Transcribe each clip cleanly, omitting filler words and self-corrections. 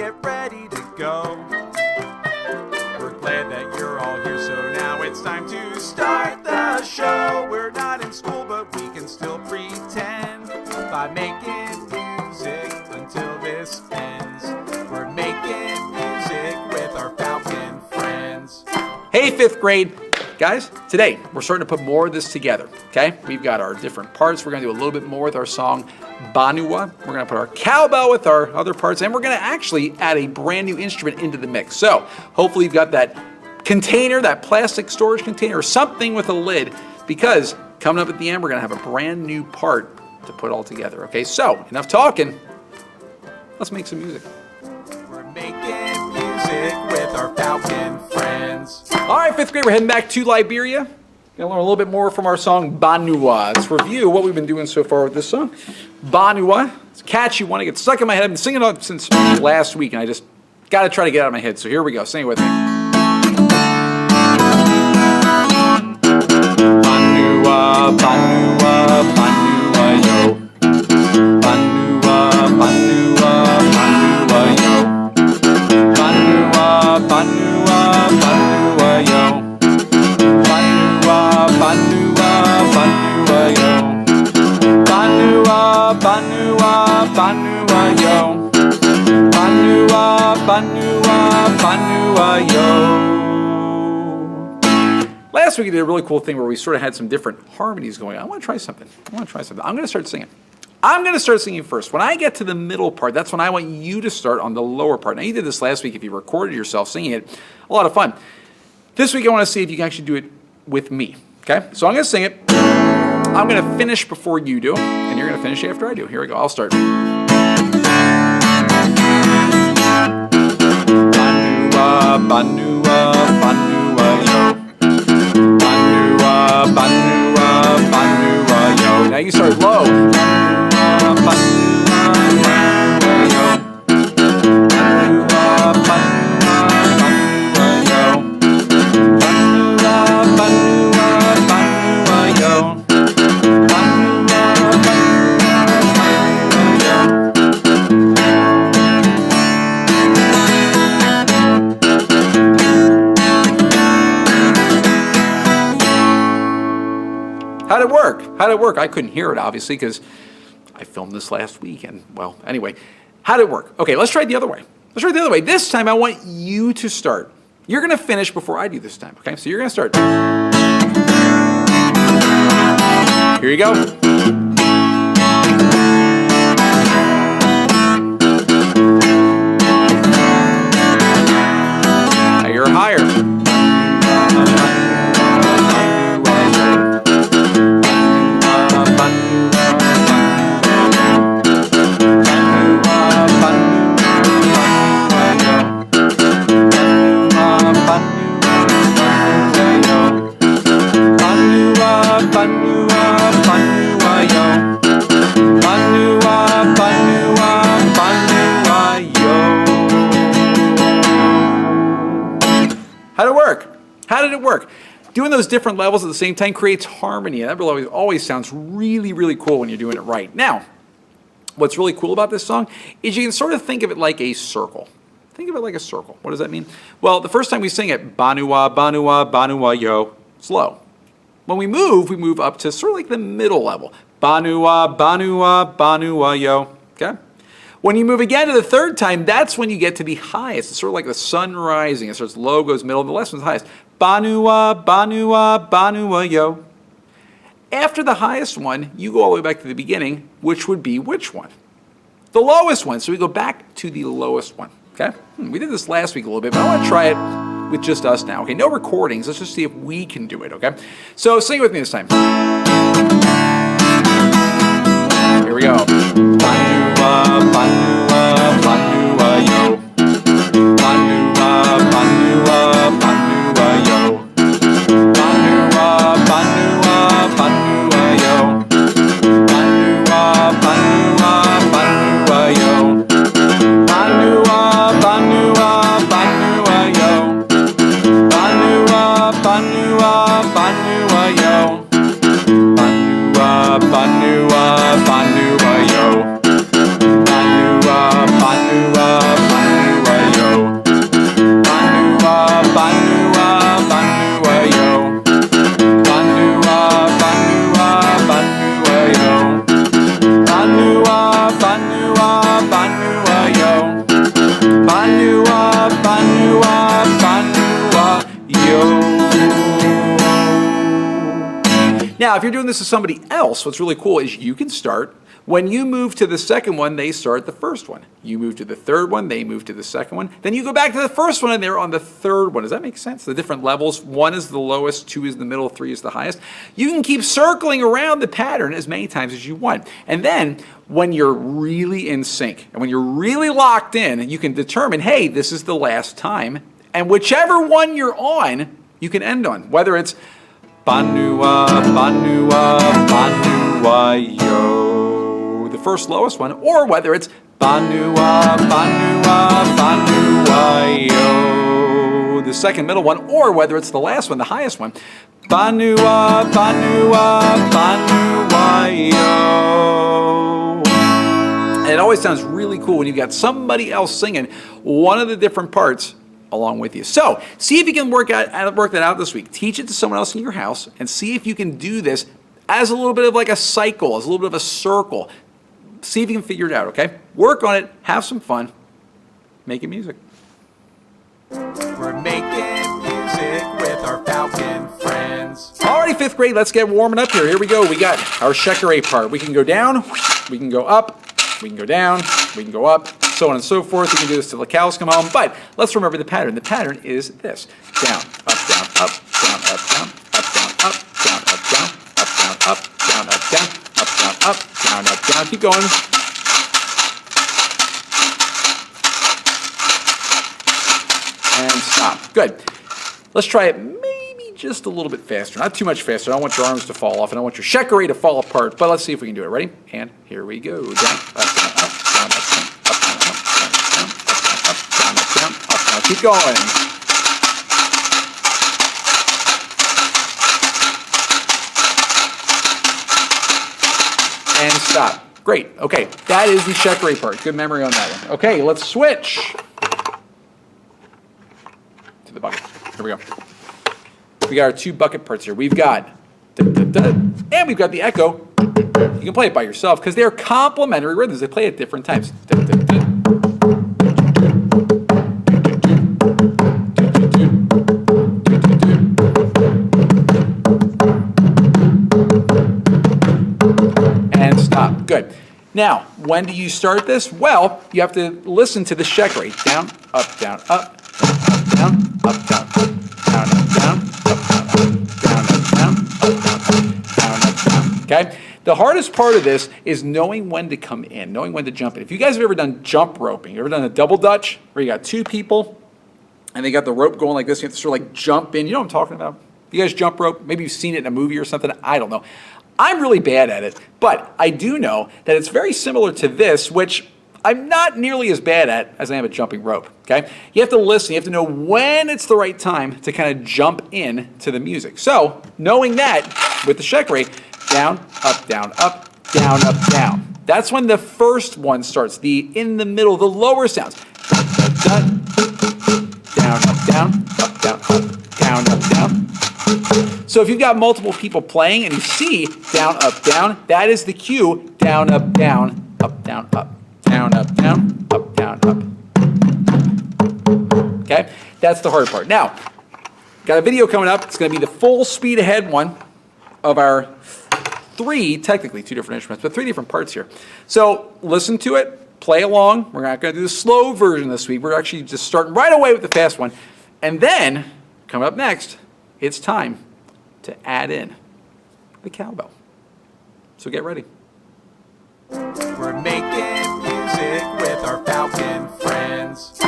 get ready to go. We're glad that you're all here, so now it's time to start the show. We're not in school, but we can still pretend by making music until this ends. We're making music with our Falcon friends. Hey, 5th grade. Guys, today we're starting to put more of this together, okay? We've got our different parts. We're going to do a little bit more with our song Banuwa. We're going to put our cowbell with our other parts, and we're going to actually add a brand new instrument into the mix. So hopefully you've got that container, that plastic storage container, or something with a lid, because coming up at the end, we're going to have a brand new part to put all together, okay? So enough talking. Let's make some music. We're making music with our Falcon friends. All right, 5th grade, we're heading back to Liberia. Gonna learn a little bit more from our song Banuwa. Let's review what we've been doing so far with this song. Banuwa, it's a catchy one. It gets stuck in my head. I've been singing it since last week, and I just got to try to get it out of my head. So here we go. Sing it with me. Banuwa, Banuwa, Banuwa, yo. Banuwa, Banuwa, Banuwa, yo. Banuwa, Banuwa, Banuwa, yo. Banuwa, Banuwa, Banuwa, yo. Banuwa, Banuwa, Banuwa, yo. Banuwa, Banuwa, Banuwa, yo. Last week we did a really cool thing where we sort of had some different harmonies going on. I want to try something. I'm going to start singing. I'm going to start singing first. When I get to the middle part, that's when I want you to start on the lower part. Now, you did this last week if you recorded yourself singing it. A lot of fun. This week I want to see if you can actually do it with me. Okay? So I'm going to sing it. I'm going to finish before you do, and you're going to finish after I do. Here we go. I'll start. Banuwa, Banuwa, Banuwa, yo. Banuwa, Banuwa, Banuwa, yo. Now you start low. Banuwa, Banuwa, Banuwa, yo. Banuwa, Banuwa, Banuwa, yo. Banuwa, Banuwa, Banuwa, yo. Banuwa, Banuwa, Banuwa, yo. How'd it work? How'd it work? I couldn't hear it, obviously, because I filmed this last week. And, well, anyway, how'd it work? Okay, let's try it the other way. Let's try it the other way. This time, I want you to start. You're going to finish before I do this time, okay? So you're going to start. Here you go. Now you're higher. How'd it work? How did it work? Doing those different levels at the same time creates harmony, and that always sounds really, really cool when you're doing it right. Now, what's really cool about this song is you can sort of think of it like a circle. Think of it like a circle. What does that mean? Well, the first time we sing it, Banuwa, Banuwa, Banuwa, yo, slow. When we move up to sort of like the middle level. Banuwa, Banuwa, Banuwa, yo, okay? When you move again to the third time, that's when you get to the highest. It's sort of like the sun rising. It starts low, goes middle, and the last one's highest. Banuwa, Banuwa, Banuwa, yo. After the highest one, you go all the way back to the beginning, which would be which one? The lowest one. So we go back to the lowest one, okay? We did this last week a little bit, but I want to try it with just us now, okay? No recordings. Let's just see if we can do it, okay? So sing it with me this time. Here we go. Banuwa, Banuwa, Banuwa, yo. Banuwa, Banuwa, Banuwa, yo. Banuwa, Banuwa, Banuwa, yo. Banuwa, Banuwa, Banuwa, yo. Banuwa, Banuwa, Banuwa, yo. Banuwa, Banuwa, Banuwa, yo. Banuwa, Banuwa, Banuwa, yo. Now, if you're doing this with somebody else, what's really cool is you can start. When you move to the second one, they start the first one. You move to the third one, they move to the second one. Then you go back to the first one, and they're on the third one. Does that make sense? The different levels. 1 is the lowest, 2 is the middle, 3 is the highest. You can keep circling around the pattern as many times as you want. And then when you're really in sync and when you're really locked in, you can determine, hey, this is the last time. And whichever one you're on, you can end on. Whether it's Banuwa, Banuwa, Banuwa, yo, the first lowest one, or whether it's Banuwa, Banuwa, Banuwa, yo, the second middle one, or whether it's the last one, the highest one, Banuwa, Banuwa, Banuwa, yo. And it always sounds really cool when you've got somebody else singing one of the different parts along with you. So see if you can work that out this week. Teach it to someone else in your house and see if you can do this as a little bit of like a cycle, as a little bit of a circle. See if you can figure it out, okay? Work on it, have some fun, making music. We're making music with our Falcon friends. Alrighty, 5th grade, let's get warming up here. Here we go. We got our shekere part. We can go down, we can go up, we can go down, we can go up, so on and so forth. We can do this till the cows come home, but let's remember the pattern. The pattern is this. Down, up, down, up, down, up, down, up, down, up, down, up, down, up, down, up, down, up, down, up, down, up, down, up, down. Keep going. And stop. Good. Let's try it maybe just a little bit faster. Not too much faster. I don't want your arms to fall off. I don't want your shekere to fall apart, but let's see if we can do it. Ready? And here we go. Down, up, down, up, down, up, down. Keep going. And stop. Great. Okay, that is the shekere part. Good memory on that one. Okay, let's switch to the bucket. Here we go. We got our 2 bucket parts here. We've got da, da, da, and we've got the echo. You can play it by yourself because they're complementary rhythms. They play at different times. Da, da, da. And stop. Good. Now, when do you start this? Well, you have to listen to the shekere. Down, up, down, up, down, up, down, up, down, up, down, up, down, up, down, up, down, up, down. Okay? The hardest part of this is knowing when to come in, knowing when to jump in. If you guys have ever done jump roping, you ever done a double dutch where you got 2 people and they got the rope going like this, you have to sort of like jump in. You know what I'm talking about? You guys jump rope? Maybe you've seen it in a movie or something. I don't know. I'm really bad at it, but I do know that it's very similar to this, which I'm not nearly as bad at as I am at jumping rope, okay? You have to listen. You have to know when it's the right time to kind of jump in to the music. So knowing that with the shekere, down, up, down, up, down, up, down. That's when the first one starts, the in the middle, the lower sounds. Down, up, down, up, down, up, down, up, down. So if you've got multiple people playing and you see down, up, down, that is the cue. Down, up, down, up, down, up, down, up, down, up, down, up. Okay, that's the hard part. Now, got a video coming up. It's going to be the full speed ahead one of our 3, technically 2 different instruments, but 3 different parts here. So listen to it, play along. We're not going to do the slow version this week. We're actually just starting right away with the fast one. And then, coming up next, it's time to add in the cowbell. So get ready. We're making music with our Falcon friends.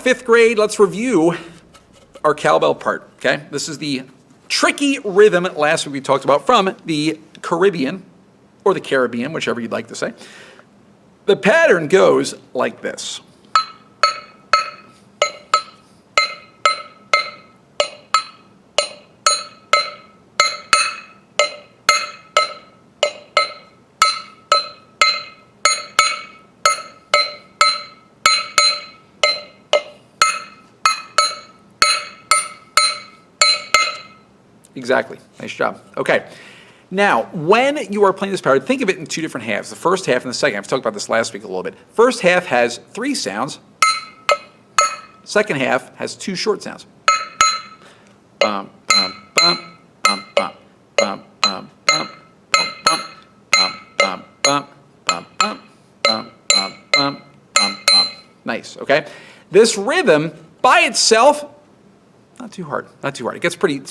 fifth grade, let's review our cowbell part, okay? This is the tricky rhythm last week we talked about from the Caribbean, or the Caribbean, whichever you'd like to say. The pattern goes like this. Exactly. Nice job. Okay. Now, when you are playing this pattern, think of it in two different halves. The first half and the second half. I talked about this last week a little bit. First half has 3 sounds. Second half has 2 short sounds. Bum, bum, bum, bum, bum, bum, bum, bum, bum, bum, bum, bum, bum, bum, bum, bum, bum, bum. Nice, okay? This rhythm by itself, not too hard, not too hard. It gets pretty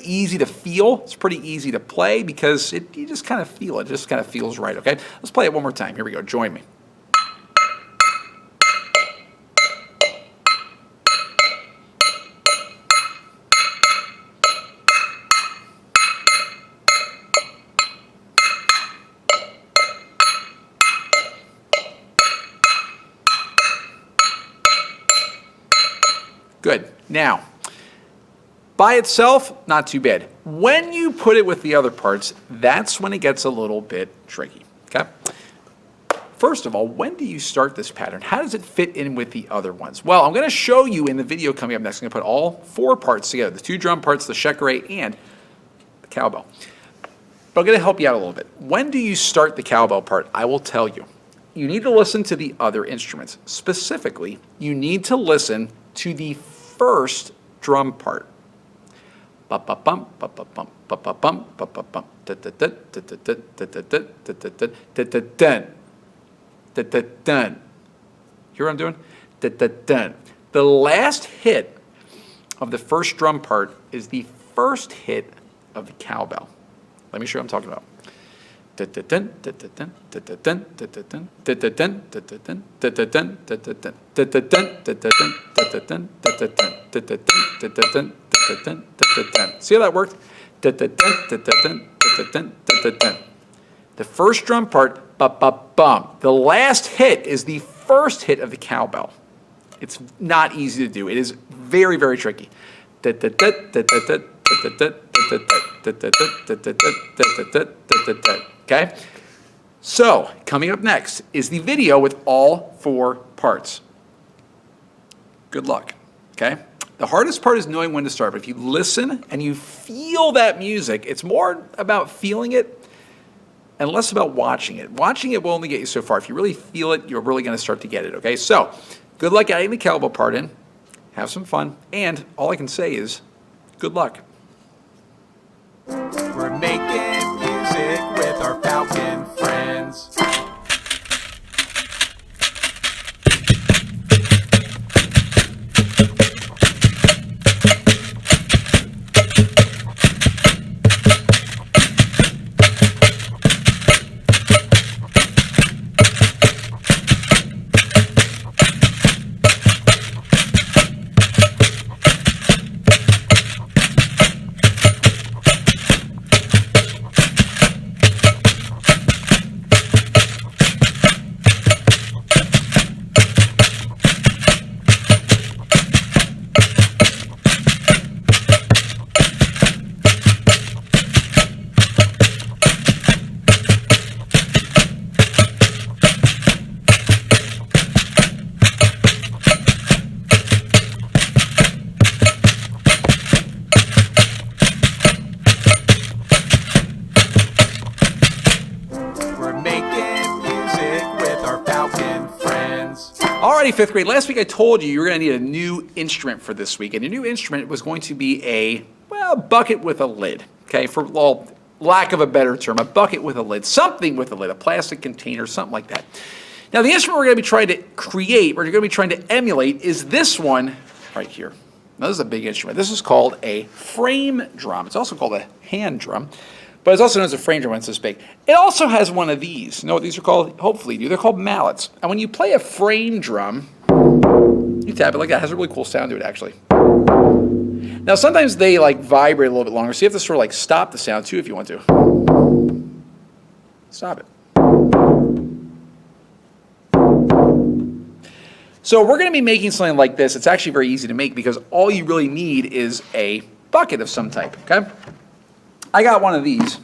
easy to feel. It's pretty easy to play because you just kind of feel it. It just kind of feels right, okay? Let's play it one more time. Here we go. Join me. Good. Now, by itself, not too bad. When you put it with the other parts, that's when it gets a little bit tricky, okay? First of all, when do you start this pattern? How does it fit in with the other ones? Well, I'm going to show you in the video coming up next. I'm going to put all 4 parts together, the 2 drum parts, the shekere, and the cowbell. But I'm going to help you out a little bit. When do you start the cowbell part? I will tell you. You need to listen to the other instruments. Specifically, you need to listen to the first drum part. Ba-ba-bum, ba-ba-bum, ba-ba-bum, ba-ba-bum, da-da-da, da-da-da, da-da-da, da-da-da, da-da-dun, da-da-dun. Hear what I'm doing? Da-da-dun. The last hit of the first drum part is the first hit of the cowbell. Let me show you what I'm talking about. Da-da-dun, da-da-dun, da-da-dun, da-da-dun, da-da-dun, da-da-dun, da-da-dun, da-da-dun, da-da-dun, da-da-dun, da-da-dun, da-da-dun, da-da-dun, da-da-dun. See how that worked? The first drum part, ba-ba-bum. The last hit is the first hit of the cowbell. It's not easy to do. It is very, very tricky. Okay? So, coming up next is the video with all 4 parts. Good luck. Okay? The hardest part is knowing when to start, but if you listen and you feel that music, it's more about feeling it and less about watching it. Watching it will only get you so far. If you really feel it, you're really going to start to get it, okay? So, good luck getting the cowbell part in. Have some fun. And all I can say is, good luck. We're making music with our falcon friends. Alrighty, 5th grade. Last week I told you were going to need a new instrument for this week, and your new instrument was going to be a bucket with a lid. Okay, for lack of a better term, a bucket with a lid, something with a lid, a plastic container, something like that. Now, the instrument we're going to be trying to create, or you're going to be trying to emulate, is this one right here. Now, this is a big instrument. This is called a frame drum. It's also called a hand drum, but it's also known as a frame drum when it's this big. It also has one of these. You know what these are called? Hopefully you do. They're called mallets. And when you play a frame drum, You tap it like that. It has a really cool sound to it, actually. Now, sometimes they like vibrate a little bit longer, so you have to sort of like stop the sound too if you want to. Stop it. So we're going to be making something like this. It's actually very easy to make because all you really need is a bucket of some type, okay? I got one of these.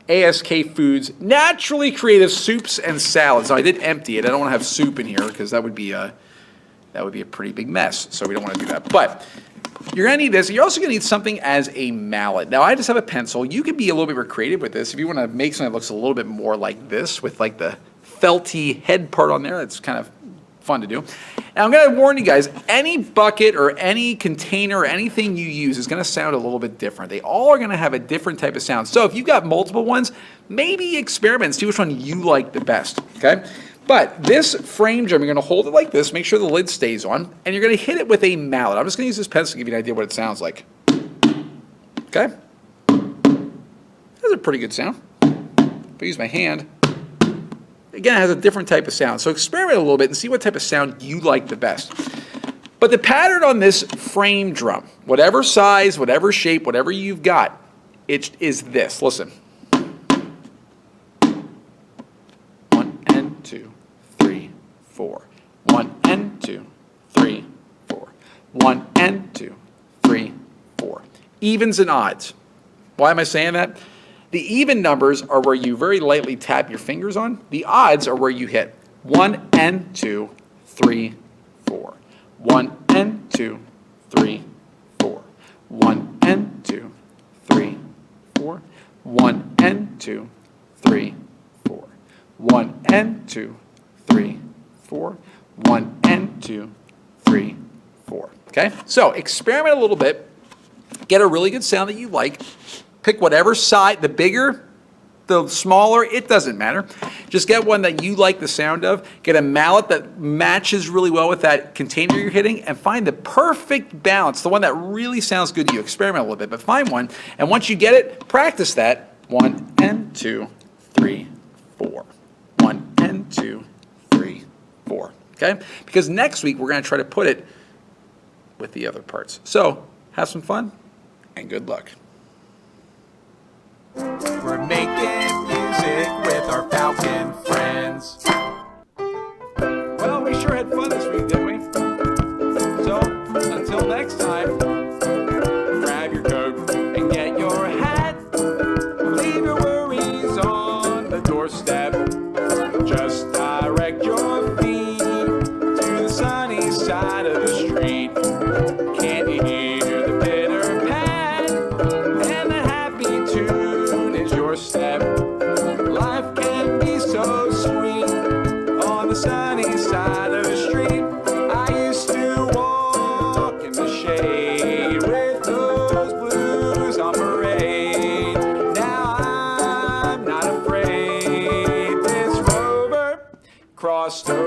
ASK Foods Naturally Creative Soups and Salads. Now, I did empty it. I don't want to have soup in here because that would be a pretty big mess. So we don't want to do that. But you're going to need this. You're also going to need something as a mallet. Now, I just have a pencil. You could be a little bit more creative with this. If you want to make something that looks a little bit more like this with like the felty head part on there, that's kind of fun to do. Now, I'm going to warn you guys, any bucket or any container or anything you use is going to sound a little bit different. They all are going to have a different type of sound. So if you've got multiple ones, maybe experiment, see which one you like the best, okay? But this frame drum, you're going to hold it like this, make sure the lid stays on, and you're going to hit it with a mallet. I'm just going to use this pencil to give you an idea what it sounds like. Okay? That's a pretty good sound. If I use my hand, again, it has a different type of sound. So experiment a little bit and see what type of sound you like the best. But the pattern on this frame drum, whatever size, whatever shape, whatever you've got, it is this. Listen. 1 and 2, 3, 4. 1 and 2, 3, 4. 1 and 2, 3, 4. Evens and odds. Why am I saying that? The even numbers are where you very lightly tap your fingers on. The odds are where you hit 1 and 2, 3, 4. 1 and 2, 3, 4. 1 and 2, 3, 4. 1 and 2, 3, 4. 1 and 2, 3, 4. 1 and 2, 3, 4. Okay? So experiment a little bit. Get a really good sound that you like. Pick whatever side, the bigger, the smaller, it doesn't matter. Just get one that you like the sound of. Get a mallet that matches really well with that container you're hitting and find the perfect balance, the one that really sounds good to you. Experiment a little bit, but find one. And once you get it, practice that. 1 and 2, 3, 4. 1 and 2, 3, 4. Okay? Because next week we're going to try to put it with the other parts. So have some fun and good luck. We're making music with our falcon friends. Well, we sure had fun this week, didn't we? So, until next time, grab your coat and get your hat. Leave your worries on the doorstep. Just direct your feet to the sunny side of the street. Can't you hear the pitter pat and the happy tune is your step? Life can be so sweet on the sunny side of the street. I used to walk in the shade with those blues on parade. Now I'm not afraid. This rover crossed over